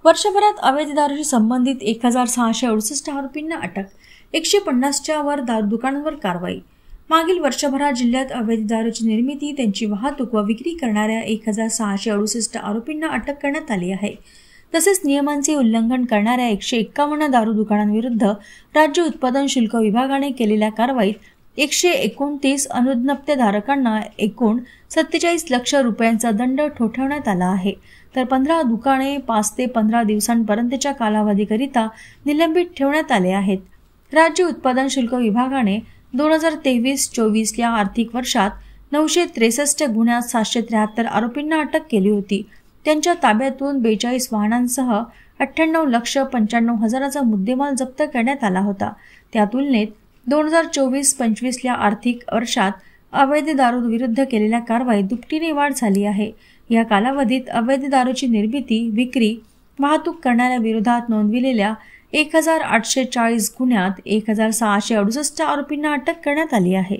वर्षभरात अवैध दारूशी संबंधित 1668 आरोपींना अटक, 150च्या वर दारू दुकानांवर कारवाई. मागील वर्षभरात जिल्ह्यात अवैध दारूची निर्मिती, त्यांची वाहतूक व विक्री करणाऱ्या 1668 आरोपींना अटक करण्यात आली आहे. तसेच नियमांचे उल्लंघन करणाऱ्या 151 दारू दुकानांविरुद्ध राज्य उत्पादन शुल्क विभागाने केलेल्या कारवाईत 129 अनुज्ञप्तीधारकांना एकूण 47 लाख रुपयांचा दंड ठोठावण्यात आला आहे. तर 15 दुकाने 5 ते 15 दिवसांपर्यंतच्या कालावधीकरिता निलंबित ठेवण्यात आले आहेत. राज्य उत्पादन शुल्क विभागाने 2023-24 या आर्थिक वर्षात 963 गुन्ह्यात 773 आरोपींना अटक केली होती. त्यांच्या ताब्यातून 42 वाहनांसह 98,95,000चा मुद्देमाल जप्त करण्यात आला होता. त्या तुलनेत 2024-25 या आर्थिक वर्षात अवैध दारू विरुद्ध केलेल्या कारवाईत दुपटीने वाढ झाली आहे. या कालावधीत अवैध दारूची निर्मिती, विक्री, वाहतूक करणाऱ्या विरोधात नोंदविलेल्या 1840 गुन्ह्यात 1668 आरोपींना अटक करण्यात आली आहे.